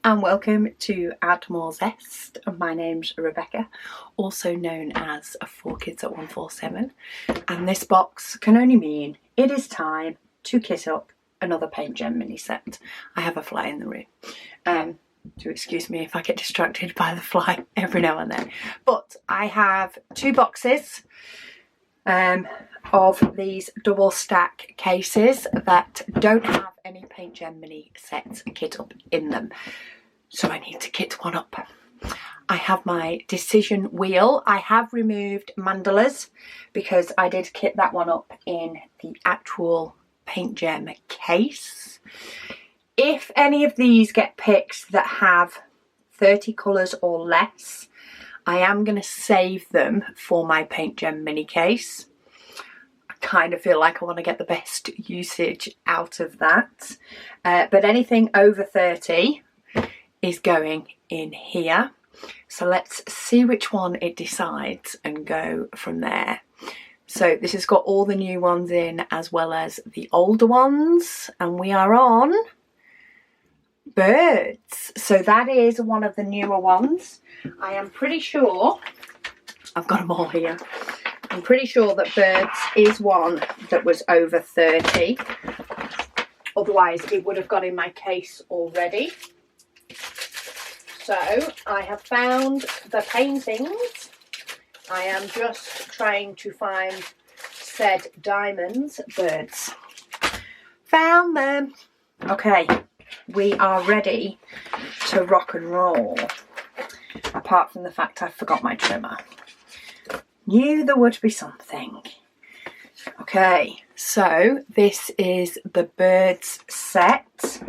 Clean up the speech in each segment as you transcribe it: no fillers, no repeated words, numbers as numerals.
and welcome to Add More Zest. My name's Rebecca, also known as 4Kids at 147, and this box can only mean it is time to kit up another PaintGem mini set. I have a fly in the room, so excuse me if I get distracted by the fly every now and then. But I have two boxes of these double stack cases that don't have any PaintGem mini sets kit up in them, so I need to kit one up. I have my decision wheel. I have removed mandalas because I did kit that one up in the actual PaintGem case. If any of these get picked that have 30 colours or less, I am going to save them for my PaintGem mini case. I kind of feel like I want to get the best usage out of that. But anything over 30 is going in here. So let's see which one it decides and go from there. So this has got all the new ones in as well as the older ones, and we are on birds. So that is one of the newer ones. I am pretty sure, I've got them all here, I'm pretty sure that birds is one that was over 30. Otherwise it would have got in my case already. So I have found the paintings. I am just trying to find said diamonds, birds. Found them. Okay, we are ready to rock and roll. Apart from the fact I forgot my trimmer. Knew there would be something. Okay, so this is the birds set.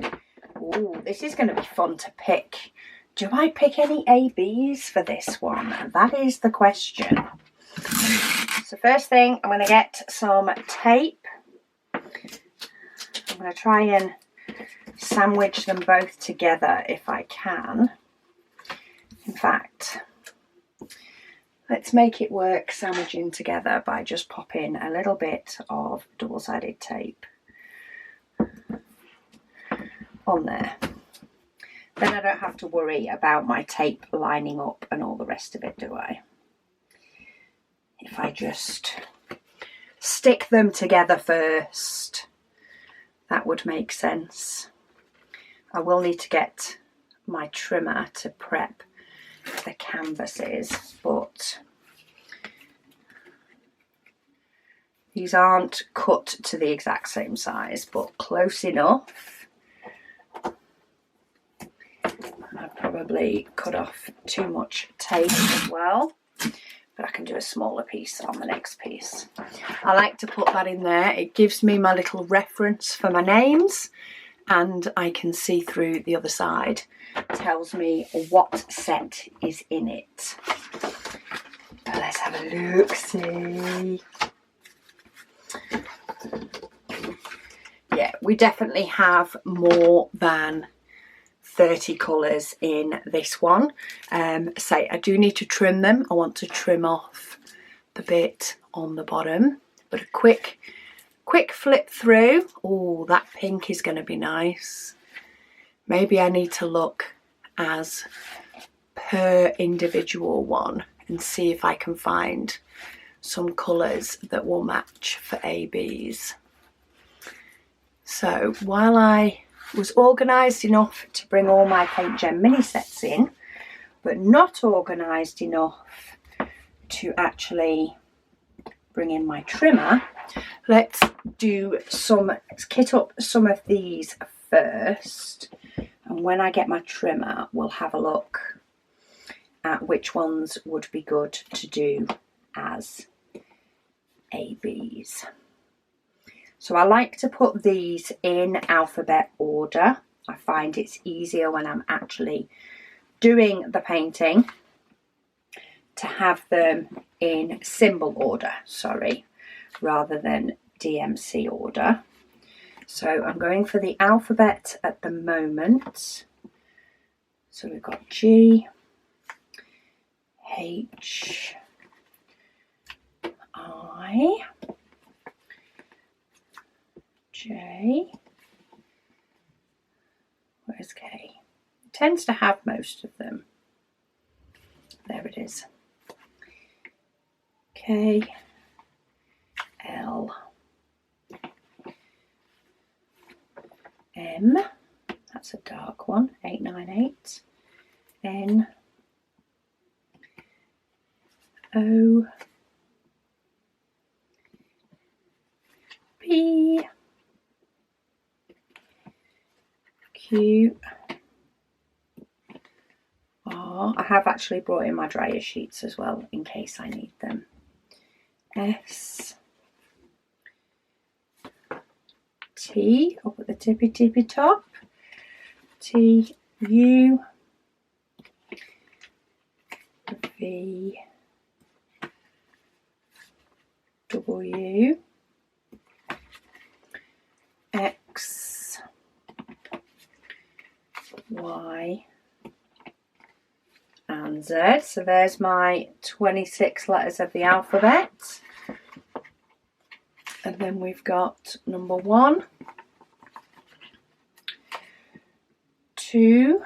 Ooh, this is going to be fun to pick. Do I pick any ABs for this one? That is the question. So first thing, I'm going to get some tape. I'm going to try and sandwich them both together if I can. In fact, let's make it work sandwiching together by just popping a little bit of double-sided tape on there. Then I don't have to worry about my tape lining up and all the rest of it, do I? If I just stick them together first, that would make sense. I will need to get my trimmer to prep the canvases, but these aren't cut to the exact same size, but close enough. I've probably cut off too much tape as well, but I can do a smaller piece on the next piece. I like to put that in there. It gives me my little reference for my names, and I can see through the other side. It tells me what set is in it. But let's have a look, see. Yeah, we definitely have more than 30 colours in this one. Say I do need to trim them. I want to trim off the bit on the bottom, but a quick flip through. Oh, that pink is going to be nice. Maybe I need to look as per individual one and see if I can find some colours that will match for ABs. So while I was organised enough to bring all my PaintGem mini sets in, but not organised enough to actually bring in my trimmer, let's kit up some of these first, and when I get my trimmer we'll have a look at which ones would be good to do as ABs. So I like to put these in alphabet order. I find it's easier when I'm actually doing the painting to have them in symbol order, rather than DMC order. So I'm going for the alphabet at the moment. So we've got G, H, I, J, where's K? tends to have most of them. There it is. K, L, M, that's a dark one, 898, N, O, P, Q, R. I have actually brought in my dryer sheets as well in case I need them. S, T, up at the tippy top, T, U, V, W, X, Y, and Z. So there's my 26 letters of the alphabet. And then we've got number 1, 2,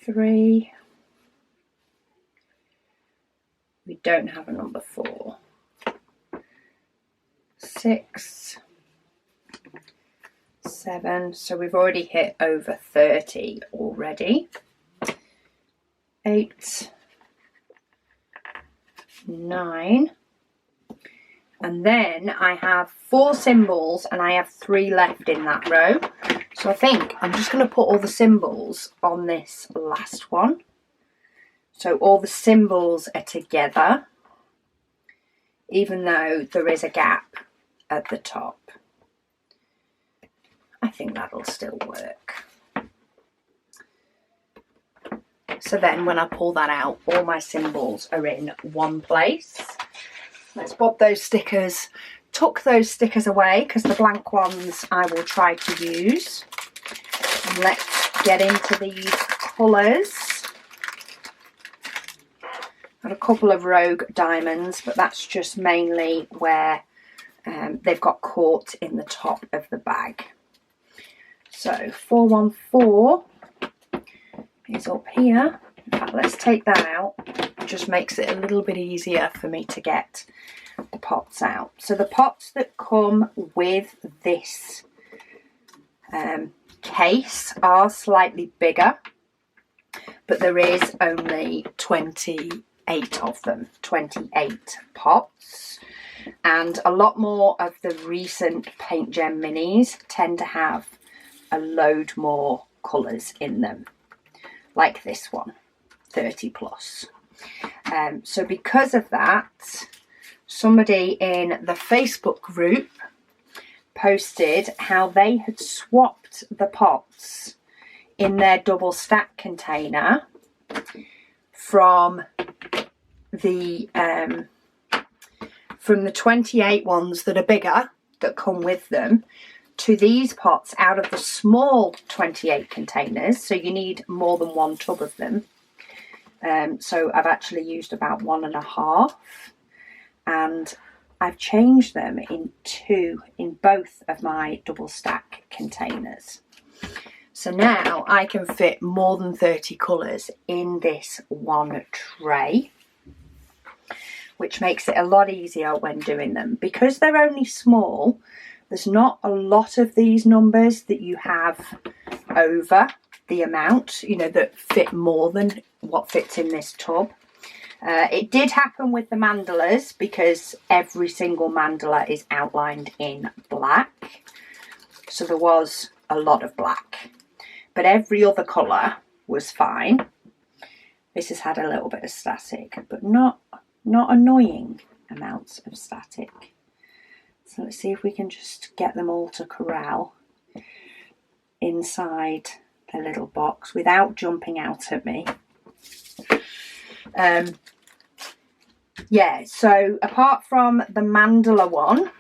3. We don't have a number 4. 6, 7. So we've already hit over 30 already. 8, 9. And then I have 4 symbols and I have 3 left in that row. So I think I'm just going to put all the symbols on this last one. So all the symbols are together, even though there is a gap at the top. I think that'll still work. So then when I pull that out, all my symbols are in one place. Let's pop those stickers, tuck those stickers away because the blank ones I will try to use. And let's get into these colours. Got a couple of rogue diamonds, but that's just mainly where they've got caught in the top of the bag. So 414 is up here. In fact, let's take that out. It just makes it a little bit easier for me to get the pots out. So the pots that come with this case are slightly bigger, but there is only 28 of them, 28 pots. And a lot more of the recent PaintGem minis tend to have a load more colours in them, like this one, 30 plus. So because of that, somebody in the Facebook group posted how they had swapped the pots in their double stack container from the 28 ones that are bigger that come with them to these pots out of the small 28 containers. So you need more than one tub of them. So I've actually used about 1.5, and I've changed them in both of my double stack containers. So now I can fit more than 30 colours in this one tray, which makes it a lot easier when doing them. Because they're only small, there's not a lot of these numbers that you have over the amount, you know, that fit more than what fits in this tub. It did happen with the mandalas because every single mandala is outlined in black. So there was a lot of black. But every other colour was fine. This has had a little bit of static, but not annoying amounts of static. So let's see if we can just get them all to corral inside the little box without jumping out at me. Yeah, so apart from the mandala one,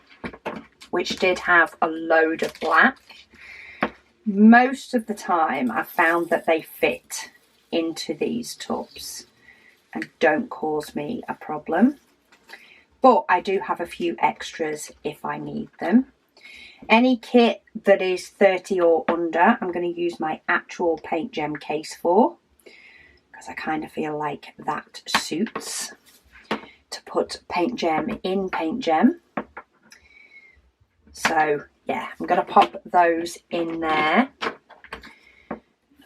which did have a load of black, most of the time I found that they fit into these tubs and don't cause me a problem. But I do have a few extras if I need them. Any kit that is 30 or under, I'm going to use my actual PaintGem case for, because I kind of feel like that suits to put PaintGem in PaintGem. So yeah, I'm going to pop those in there.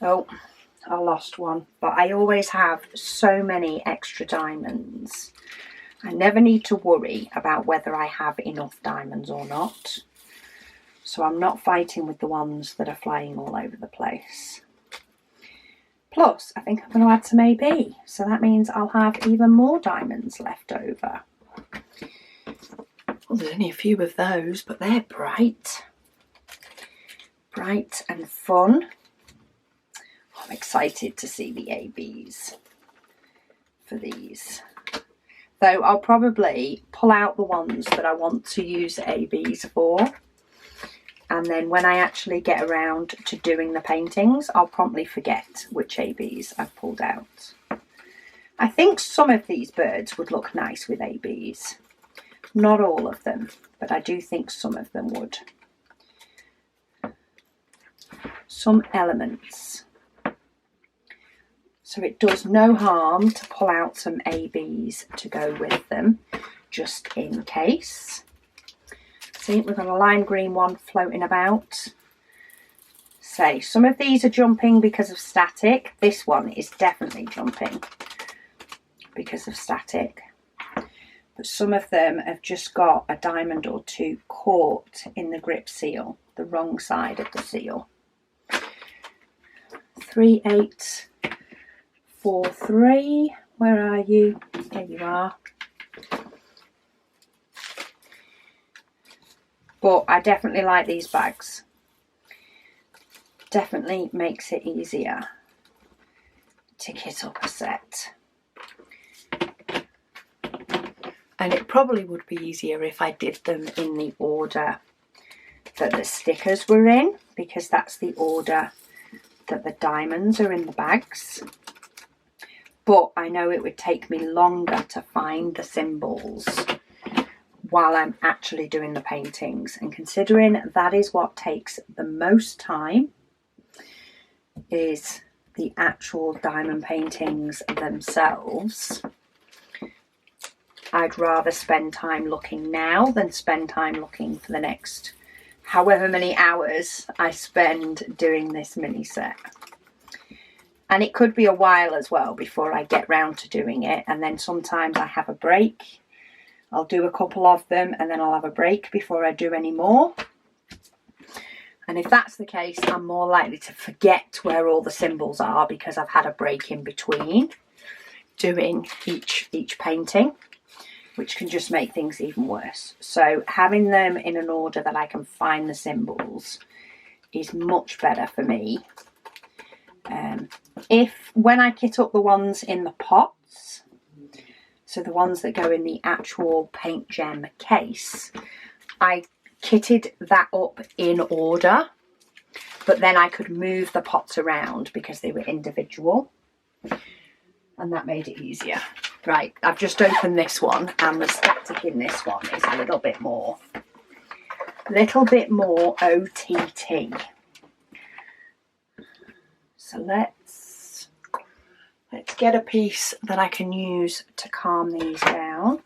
Oh, I lost one, but I always have so many extra diamonds. I never need to worry about whether I have enough diamonds or not. So I'm not fighting with the ones that are flying all over the place. Plus, I think I'm going to add some AB, so that means I'll have even more diamonds left over. Well, there's only a few of those, but they're bright. Bright and fun. I'm excited to see the ABs for these. Though I'll probably pull out the ones that I want to use ABs for. And then when I actually get around to doing the paintings, I'll promptly forget which ABs I've pulled out. I think some of these birds would look nice with ABs. Not all of them, but I do think some of them would. Some elements. So it does no harm to pull out some ABs to go with them, just in case. See, we've got a lime green one floating about. So some of these are jumping because of static. This one is definitely jumping because of static. But some of them have just got a diamond or two caught in the grip seal, the wrong side of the seal. 3843, where are you? There you are. But I definitely like these bags. Definitely makes it easier to kit up a set. And it probably would be easier if I did them in the order that the stickers were in, because that's the order that the diamonds are in the bags. But I know it would take me longer to find the symbols while I'm actually doing the paintings, and considering that is what takes the most time, is the actual diamond paintings themselves, I'd rather spend time looking now than spend time looking for the next however many hours I spend doing this mini set. And it could be a while as well before I get round to doing it, and then sometimes I have a break. I'll do a couple of them and then I'll have a break before I do any more. And if that's the case, I'm more likely to forget where all the symbols are because I've had a break in between doing each painting, which can just make things even worse. So having them in an order that I can find the symbols is much better for me. When I kit up the ones in the pots, so the ones that go in the actual PaintGem case, I kitted that up in order, but then I could move the pots around because they were individual, and that made it easier. Right, I've just opened this one, and the static in this one is a little bit more OTT. So let's get a piece that I can use to calm these down.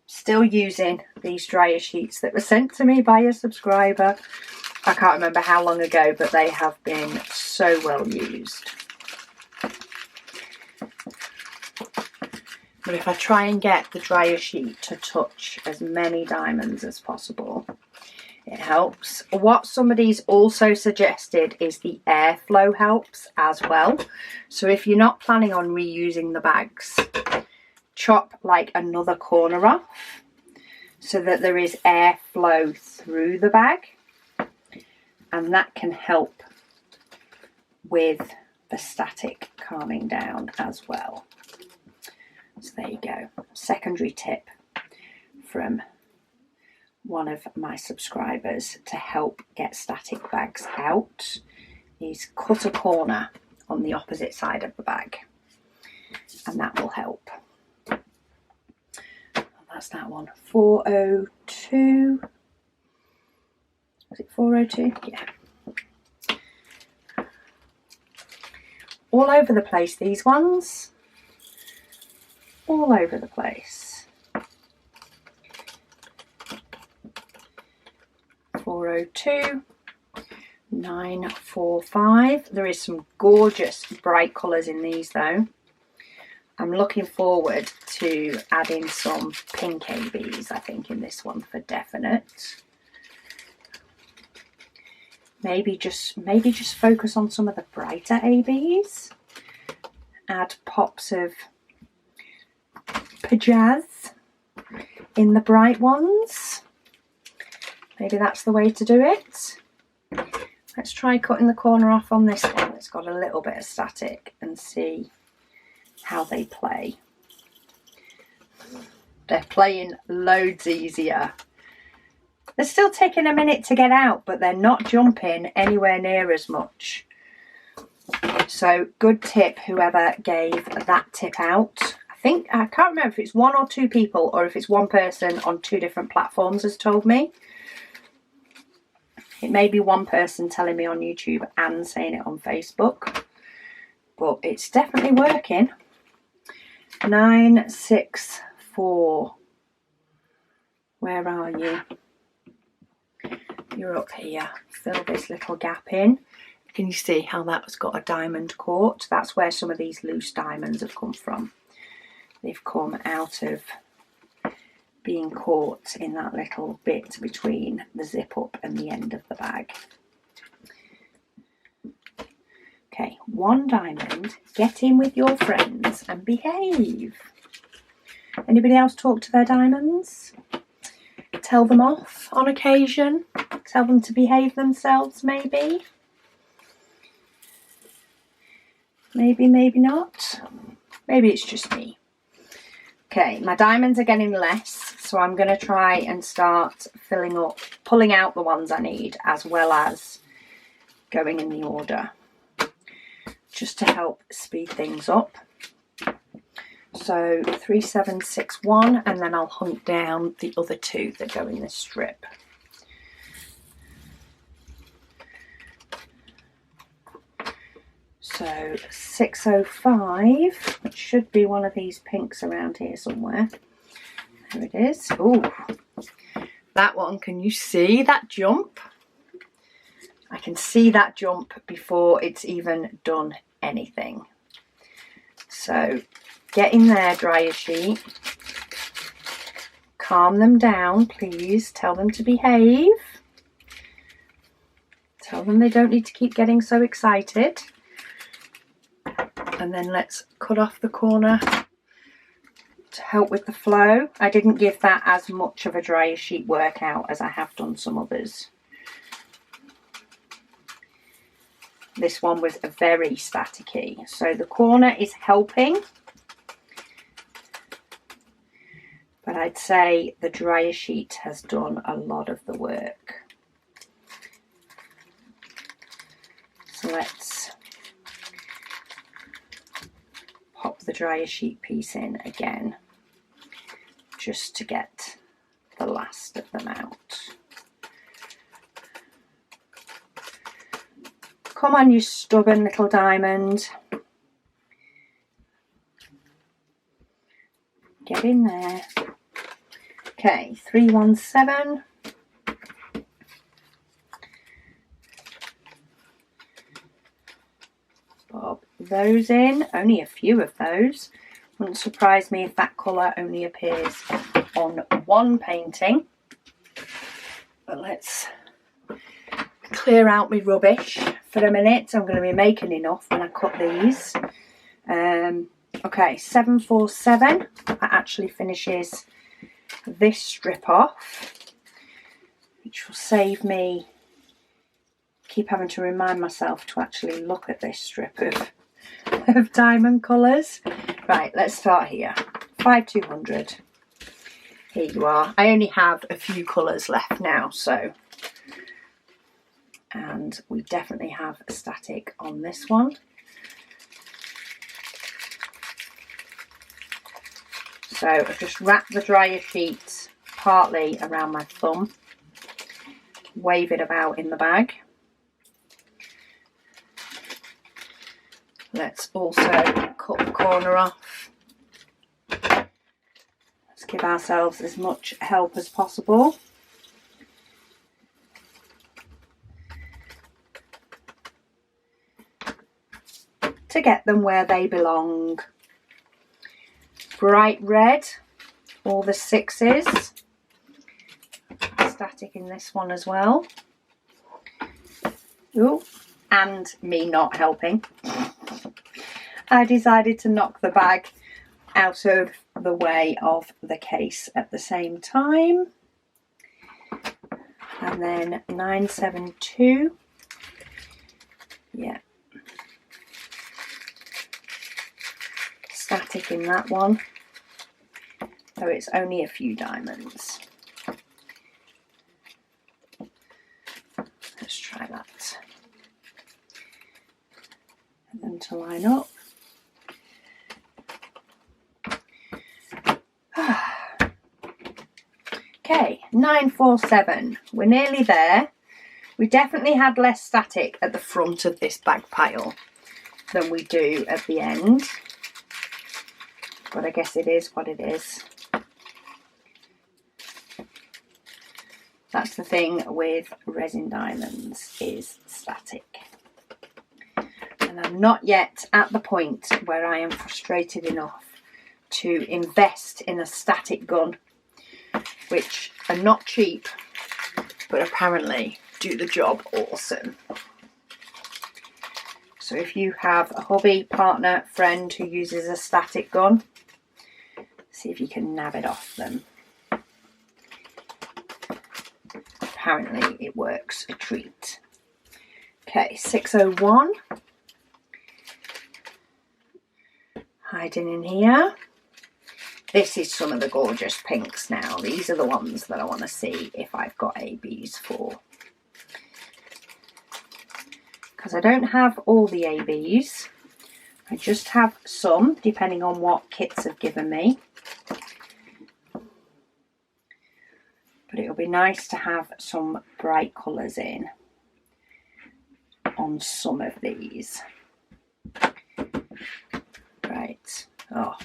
Still using these dryer sheets that were sent to me by a subscriber. I can't remember how long ago, but they have been so well used. But if I try and get the dryer sheet to touch as many diamonds as possible, it helps. What somebody's also suggested is the airflow helps as well. So if you're not planning on reusing the bags, chop like another corner off so that there is airflow through the bag, and that can help with the static calming down as well. So there you go, secondary tip from one of my subscribers to help get static bags out is cut a corner on the opposite side of the bag, and that will help. That's that one, 402. Was it 402? Yeah. All over the place, these ones. All over the place. 402. 945. There is some gorgeous bright colours in these though. I'm looking forward to adding some pink ABs, I think, in this one for definite. Maybe just focus on some of the brighter ABs. Add pops of pajaz in the bright ones. Maybe that's the way to do it. Let's try cutting the corner off on this one that's got a little bit of static and see how they play. They're playing loads easier. They're still taking a minute to get out, but they're not jumping anywhere near as much. So good tip, whoever gave that tip out. I can't remember if it's 1 or 2 people or if it's one person on 2 different platforms has told me. It may be one person telling me on YouTube and saying it on Facebook, but it's definitely working. 964. Where are you? You're up here. Fill this little gap in. Can you see how that's got a diamond caught? That's where some of these loose diamonds have come from. They've come out of being caught in that little bit between the zip up and the end of the bag. Okay, 1 diamond. Get in with your friends and behave. Anybody else talk to their diamonds? Tell them off on occasion. Tell them to behave themselves, maybe. Maybe, maybe not. Maybe it's just me. Okay, my diamonds are getting less, so I'm going to try and start filling up, pulling out the ones I need, as well as going in the order, just to help speed things up. So 3761, and then I'll hunt down the other 2 that go in this strip. So 605, which should be one of these pinks around here somewhere. There it is. Ooh, that one, can you see that jump? I can see that jump before it's even done anything. So get in there, dryer sheet. Calm them down, please. Tell them to behave. Tell them they don't need to keep getting so excited. And then let's cut off the corner to help with the flow. I didn't give that as much of a dryer sheet workout as I have done some others. This one was very staticky, so the corner is helping, but I'd say the dryer sheet has done a lot of the work. So let's pop the dryer sheet piece in again, just to get the last of them out. Come on, you stubborn little diamond. Get in there. Okay, 317. Bob those in. Only a few of those. Wouldn't surprise me if that colour only appears on one painting. But let's clear out my rubbish for a minute. I'm going to be making enough when I cut these. Okay, 747. That actually finishes this strip off, which will save me keep having to remind myself to actually look at this strip of diamond colours. Right, let's start here. 5200. Here you are. I only have a few colours left now, so. And we definitely have a static on this one. So I've just wrapped the dryer sheet partly around my thumb. wave it about in the bag. Let's also cut the corner off. Let's give ourselves as much help as possible. To get them where they belong. Bright red, all the 6s. Static in this one as well. Ooh, and me not helping. I decided to knock the bag out of the way of the case at the same time. And then 972. Yeah. Static in that one. So it's only a few diamonds. Let's try that. And then to line up. Okay, 947. We're nearly there. We definitely had less static at the front of this bag pile than we do at the end. But I guess it is what it is. That's the thing with resin diamonds, is static. And I'm not yet at the point where I am frustrated enough to invest in a static gun, which are not cheap, but apparently do the job awesome. So if you have a hobby, partner, friend who uses a static gun, see if you can nab it off them. Apparently it works a treat. Okay, 601. Hiding in here. This is some of the gorgeous pinks now. These are the ones that I want to see if I've got ABs for. Because I don't have all the ABs. I just have some, depending on what kits have given me. But it'll be nice to have some bright colours in on some of these. Right. Oh,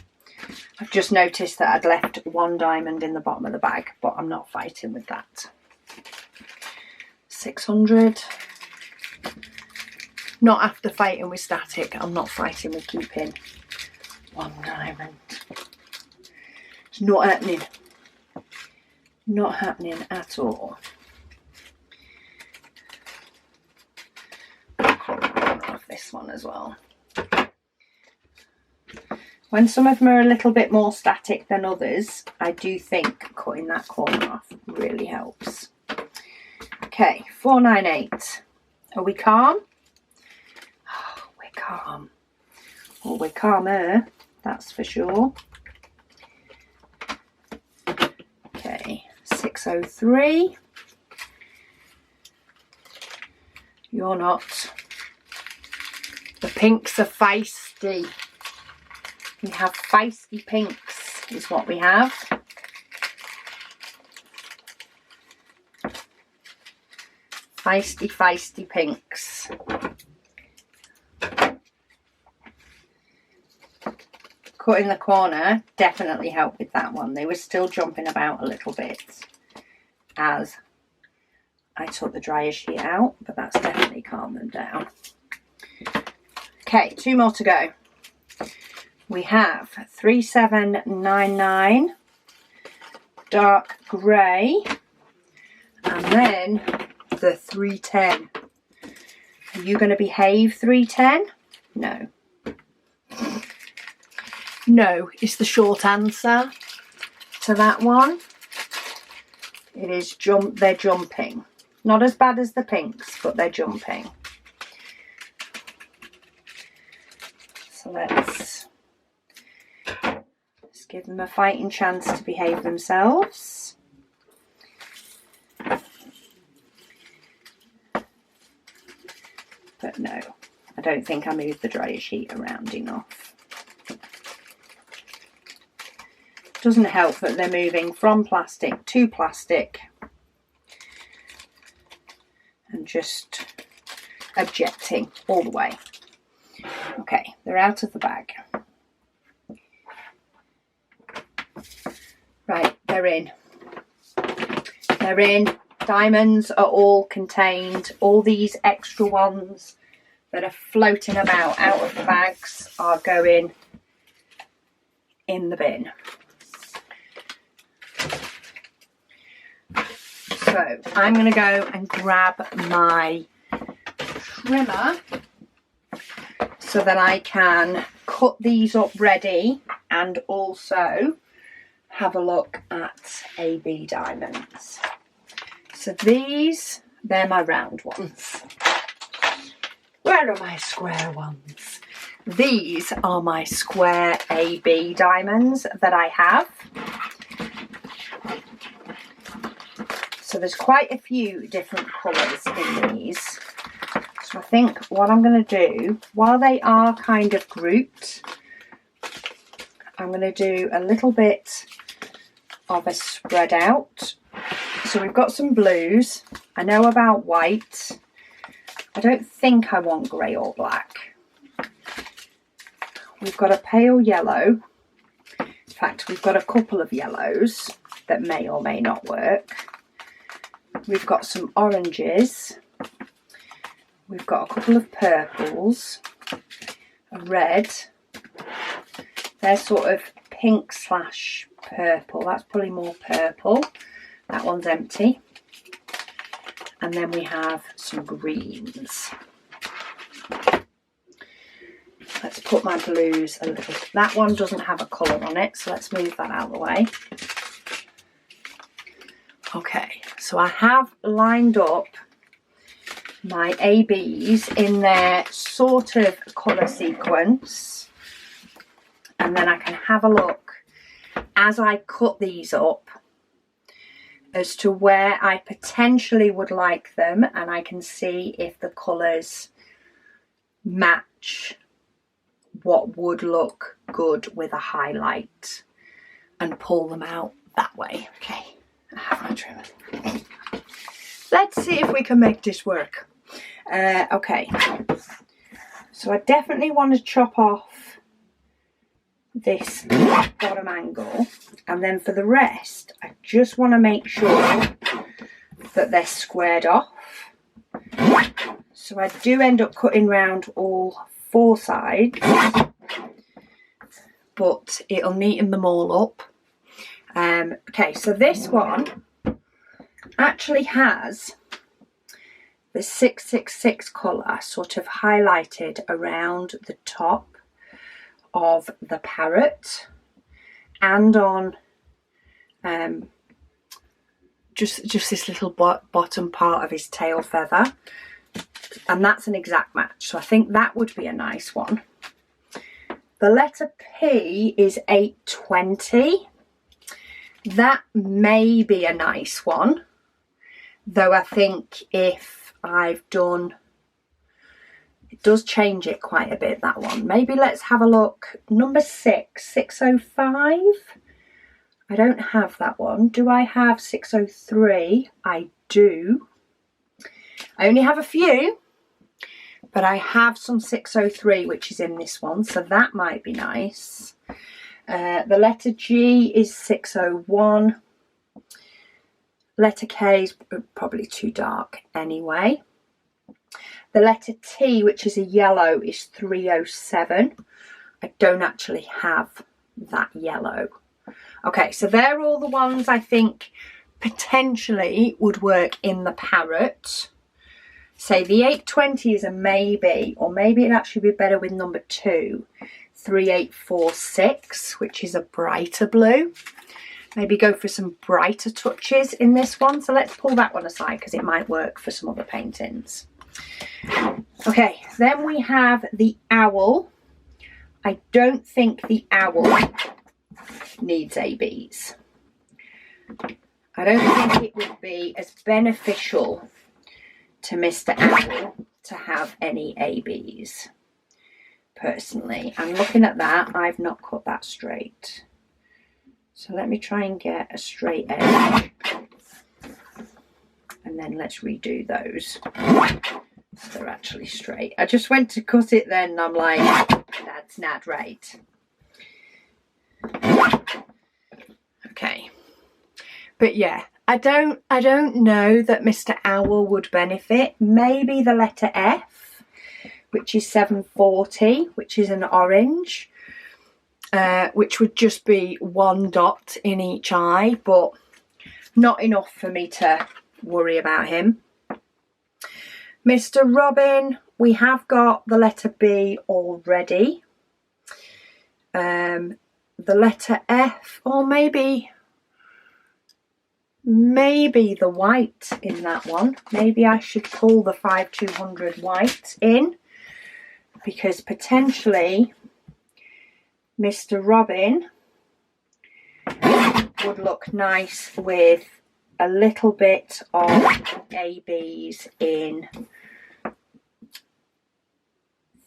I've just noticed that I'd left one diamond in the bottom of the bag, but I'm not fighting with that. 600. Not after fighting with static. I'm not fighting with keeping one diamond. It's not happening. Not happening at all. I'll cut the corner off this one as well. When some of them are a little bit more static than others, I do think cutting that corner off really helps. Okay, 498. Are we calm? Oh, we're calm. Well, we're calmer, that's for sure. Okay, 603. You're not. The pinks are feisty. We have feisty pinks is what we have. Feisty, feisty pinks. Cutting the corner definitely helped with that one. They were still jumping about a little bit as I took the dryer sheet out, but that's definitely calmed them down. Okay, 2 more to go. We have 3799, dark grey, and then the 310. Are you going to behave, 310? No. No is the short answer to that one. It is they're jumping. Not as bad as the pinks, but they're jumping. So let's give them a fighting chance to behave themselves. But no, I don't think I moved the dryer sheet around enough. Doesn't help that they're moving from plastic to plastic. and just objecting all the way. Okay, they're out of the bag. Right, they're in. They're in. Diamonds are all contained. All these extra ones that are floating about out of the bags are going in the bin. So I'm going to go and grab my trimmer so that I can cut these up ready and also have a look at AB diamonds. So these, they're my round ones. Where are my square ones? These are my square AB diamonds that I have. So there's quite a few different colours in these. So I think what I'm going to do, while they are kind of grouped, I'm going to do a little bit of a spread out. So we've got some blues. I know about white. I don't think I want grey or black. We've got a pale yellow. In fact, we've got a couple of yellows that may or may not work. We've got some oranges. We've got a couple of purples. A red. They're sort of pink slash purple. That's probably more purple. That one's empty. And then we have some greens. Let's put my blues a little. That one doesn't have a colour on it, so let's move that out of the way. Okay, so I have lined up my ABs in their sort of colour sequence. And then I can have a look as I cut these up as to where I potentially would like them, and I can see if the colours match what would look good with a highlight and pull them out that way. Okay, I have my trimmer. Let's see if we can make this work. Okay, so I definitely want to chop off this bottom angle, and then for the rest I just want to make sure that they're squared off. So I do end up cutting round all four sides, but it'll neaten them all up. Okay, so this one actually has the 666 colour sort of highlighted around the top of the parrot and on just this little bottom part of his tail feather, and that's an exact match, so I think that would be a nice one. The letter P is 820. That may be a nice one, though I think if I've done, it does change it quite a bit, that one. Maybe let's have a look. Number 605. I don't have that one. Do I have 603? I do. I only have a few, but I have some 603, which is in this one, so that might be nice. The letter G is 601. Letter K is probably too dark anyway. The letter T, which is a yellow, is 307. I don't actually have that yellow. Okay, so they're all the ones I think potentially would work in the parrot. Say the 820 is a maybe, or maybe it'd actually be better with number 2. 3846, which is a brighter blue. Maybe go for some brighter touches in this one. So let's pull that one aside because it might work for some other paintings. Okay, then we have the owl. I don't think the owl needs ABs. I don't think it would be as beneficial to Mr. Owl to have any ABs. Personally, I'm looking at that. I've not cut that straight. So let me try and get a straight edge. And then let's redo those so they're actually straight. I just went to cut it then and I'm like, that's not right. Okay, but yeah, I don't know that Mr. Owl would benefit. Maybe the letter F, which is 740, which is an orange, which would just be 1 dot in each eye, but not enough for me to worry about him. Mr. Robin, we have got the letter B already. The letter F, or maybe the white in that one. Maybe I should pull the 5200 white in, because potentially Mr. Robin would look nice with a little bit of ABs in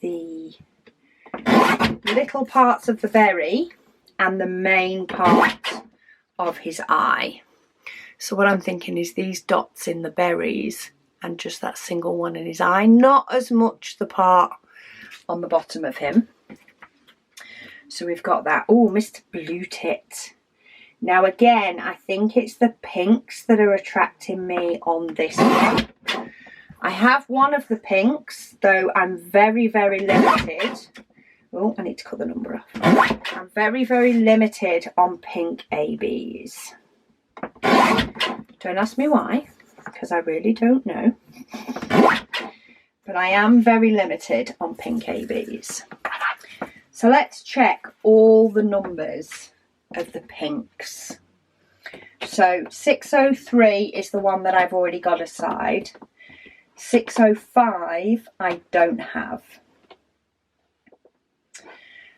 the little parts of the berry and the main part of his eye. So what I'm thinking is these dots in the berries and just that single one in his eye, not as much the part on the bottom of him. So we've got that. Oh, Mr. Blue Tit. Now again, I think it's the pinks that are attracting me on this one. I have one of the pinks, though I'm very, very limited. Oh, I need to cut the number off. I'm very, very limited on pink ABs. Don't ask me why, because I really don't know. But I am very limited on pink ABs. So let's check all the numbers of the pinks. So 603 is the one that I've already got aside. 605 I don't have.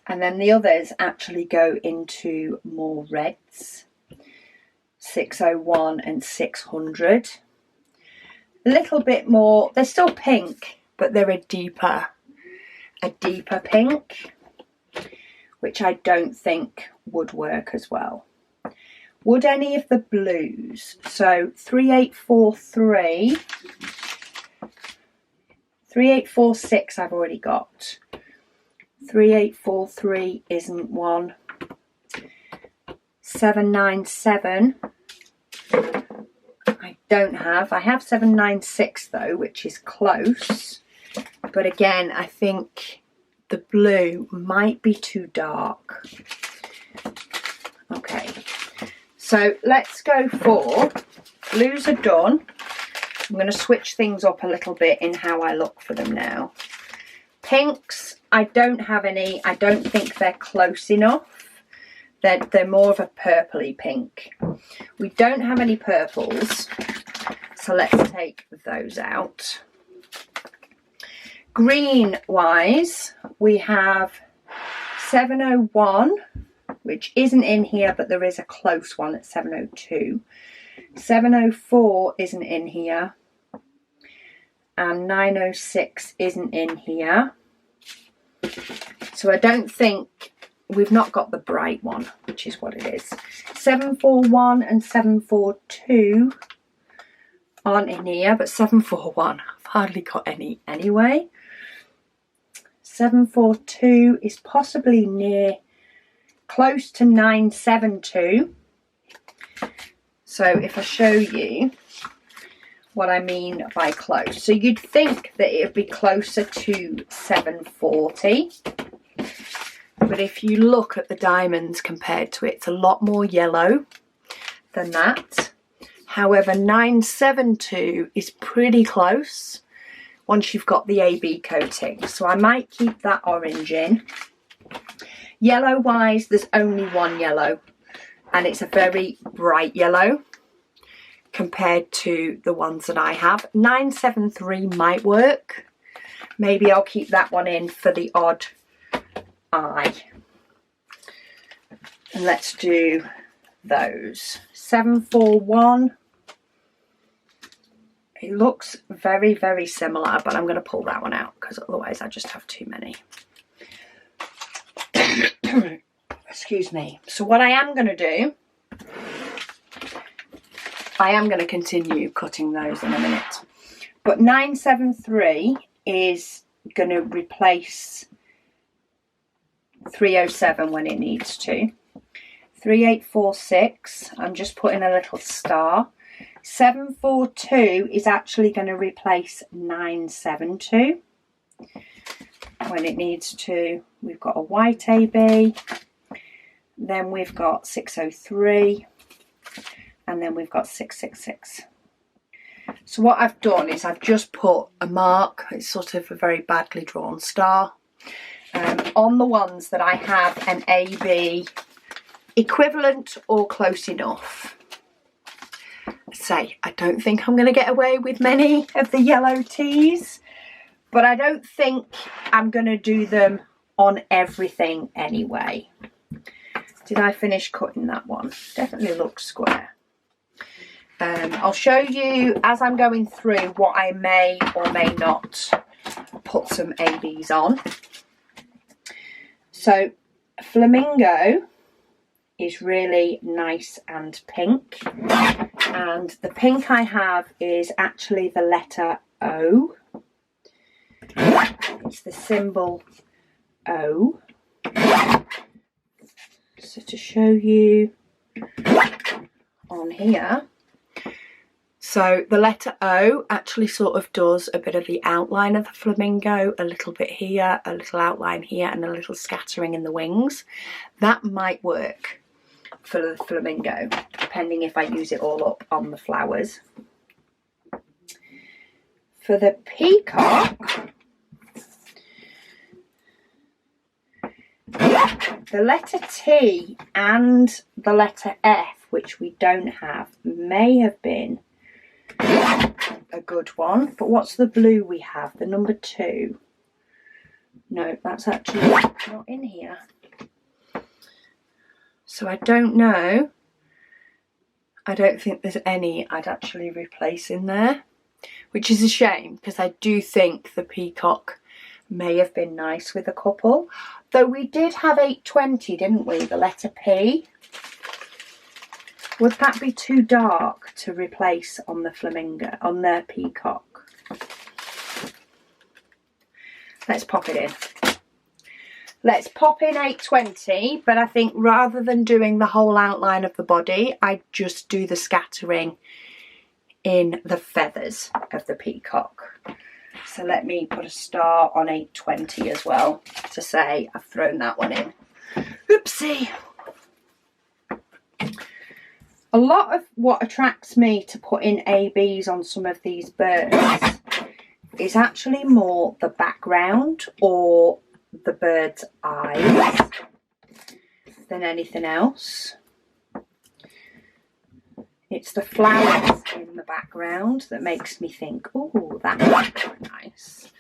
And then the others actually go into more reds. 601 and 600. A little bit more, they're still pink, but they're a deeper pink, which I don't think would work as well. Would any of the blues? So 3843, 3846 I've already got. 3843 isn't one. 797 I don't have. I have 796 though, which is close. But again, I think the blue might be too dark. Okay, so let's go for blues are done. I'm going to switch things up a little bit in how I look for them now. Pinks, I don't have any. I don't think they're close enough. They're more of a purpley pink. We don't have any purples, so let's take those out. Green wise, we have 701, which isn't in here, but there is a close one at 702. 704 isn't in here, and 906 isn't in here. So I don't think, we've not got the bright one, which is what it is. 741 and 742 aren't in here, but 741, I've hardly got any anyway. 742 is possibly near, close to 972. So if I show you what I mean by close. So you'd think that it would be closer to 740. But if you look at the diamonds compared to it, it's a lot more yellow than that. However, 972 is pretty close once you've got the AB coating. So I might keep that orange in. Yellow wise, there's only one yellow, and it's a very bright yellow compared to the ones that I have. 973 might work. Maybe I'll keep that one in for the odd eye. And let's do those. 741. It looks very, very similar, but I'm going to pull that one out because otherwise I just have too many. Excuse me. So what I am going to do I am going to continue cutting those in a minute. But 973 is going to replace 307 when it needs to. 3846, I'm just putting a little star. 742 is actually going to replace 972 when it needs to. We've got a white AB, then we've got 603, and then we've got 666. So what I've done is I've just put a mark, it's sort of a very badly drawn star, on the ones that I have an AB equivalent or close enough. Say, I don't think I'm going to get away with many of the yellow teas, but I don't think I'm going to do them on everything anyway. Did I finish cutting that one? Definitely looks square. I'll show you as I'm going through what I may or may not put some ABs on. So Flamingo is really nice and pink, and the pink I have is actually the letter O. It's the symbol O. So to show you on here, so the letter O actually sort of does a bit of the outline of the flamingo, a little bit here, a little outline here, and a little scattering in the wings. That might work for the flamingo, depending if I use it all up on the flowers. For the peacock, the letter T and the letter F, which we don't have, may have been a good one. But what's the blue we have? The number 2. No, that's actually not in here. So I don't know. I don't think there's any I'd actually replace in there, which is a shame because I do think the peacock may have been nice with a couple. Though we did have 820, didn't we? The letter P. Would that be too dark to replace on the flamingo, on the peacock? Let's pop it in. Let's pop in 820, but I think rather than doing the whole outline of the body, I just do the scattering in the feathers of the peacock. So let me put a star on 820 as well to say I've thrown that one in. Oopsie. A lot of what attracts me to put in ABs on some of these birds is actually more the background or the bird's eyes than anything else. It's the flowers in the background that makes me think, oh, that might be quite nice.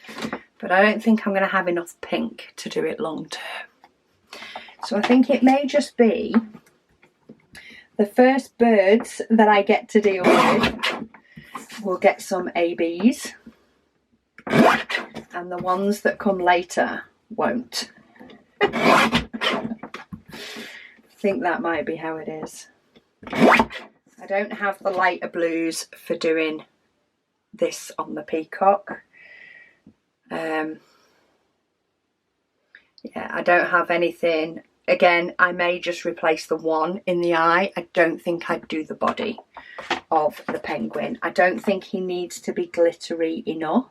But I don't think I'm going to have enough pink to do it long term. So I think it may just be the first birds that I get to deal with will get some ABs, and the ones that come later won't. I think that might be how it is. I don't have the lighter blues for doing this on the peacock. Yeah, I don't have anything. Again, I may just replace the one in the eye. I don't think I'd do the body of the penguin. I don't think he needs to be glittery enough.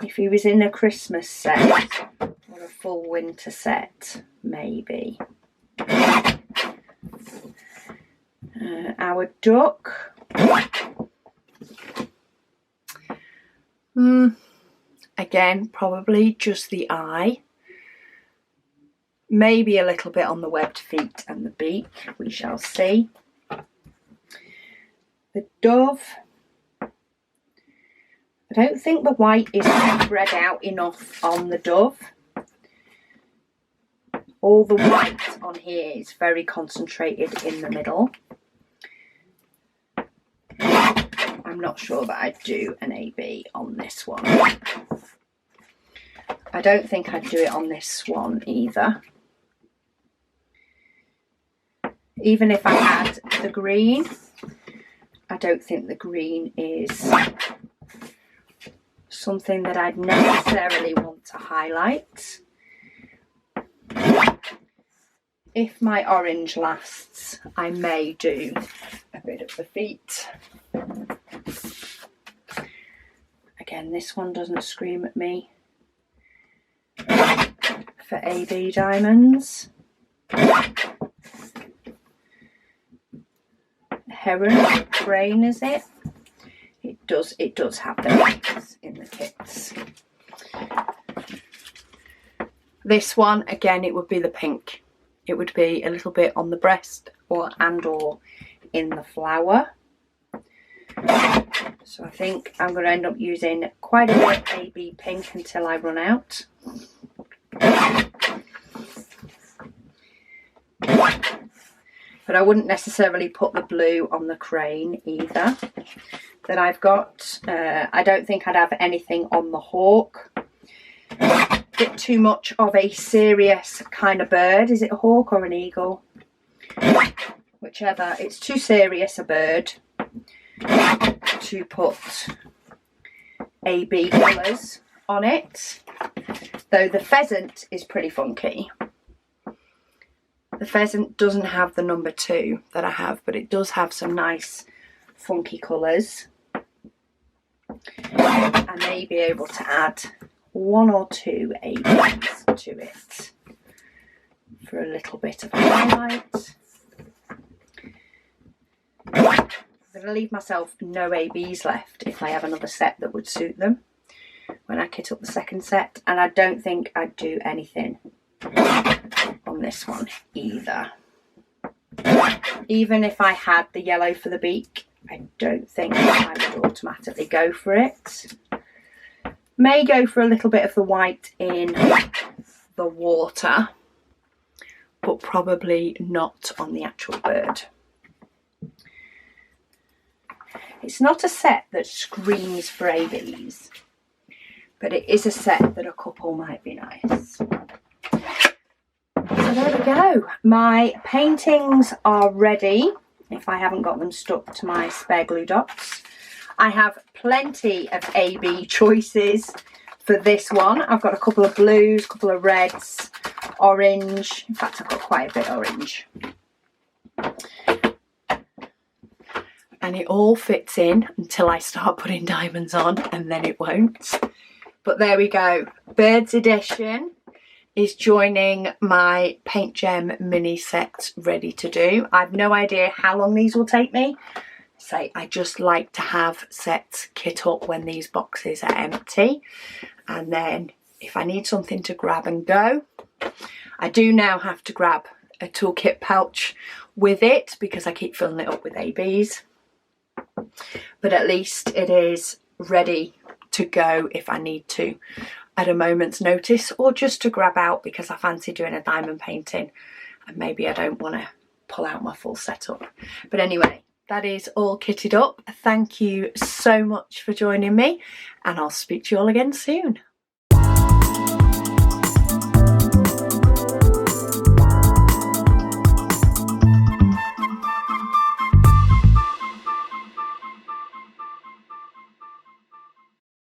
If he was in a Christmas set or a full winter set, maybe. Our duck. Again, probably just the eye. Maybe a little bit on the webbed feet and the beak. We shall see. The dove. I don't think the white is spread out enough on the dove. All the white on here is very concentrated in the middle. I'm not sure that I'd do an AB on this one. I don't think I'd do it on this one either. Even if I had the green. I don't think the green is something that I'd necessarily want to highlight. If my orange lasts, I may do a bit of the feet. Again, this one doesn't scream at me for AB diamonds. Heron grain, is it? It does have the kits in the kits. This one, again, it would be the pink. It would be a little bit on the breast or in the flower. So I think I'm going to end up using quite a bit of AB pink until I run out. But I wouldn't necessarily put the blue on the crane either that I've got. I don't think I'd have anything on the hawk. A bit too much of a serious kind of bird. Is it a hawk or an eagle? Whichever. It's too serious a bird to put AB colours on it. Though the pheasant is pretty funky. The pheasant doesn't have the number 2 that I have, but it does have some nice funky colours. I may be able to add 1 or 2 ABs to it for a little bit of a highlight. I'm going to leave myself no ABs left if I have another set that would suit them when I kit up the second set, and I don't think I'd do anything on this one either. Even if I had the yellow for the beak, I don't think I would automatically go for it. May go for a little bit of the white in the water, but probably not on the actual bird. It's not a set that screams for ABs, but it is a set that a couple might be nice. So there we go. My paintings are ready, if I haven't got them stuck to my spare glue dots. I have plenty of AB choices for this one. I've got a couple of blues, a couple of reds, orange. In fact, I've got quite a bit orange. And it all fits in until I start putting diamonds on, and then it won't. But there we go. Birds Edition is joining my PaintGem mini set ready to do. I've no idea how long these will take me. I just like to have sets kit up when these boxes are empty, and then if I need something to grab and go, I do now have to grab a toolkit pouch with it because I keep filling it up with ABs, but at least it is ready to go if I need to at a moment's notice, or just to grab out because I fancy doing a diamond painting and maybe I don't want to pull out my full setup. But anyway, that is all kitted up. Thank you so much for joining me, and I'll speak to you all again soon.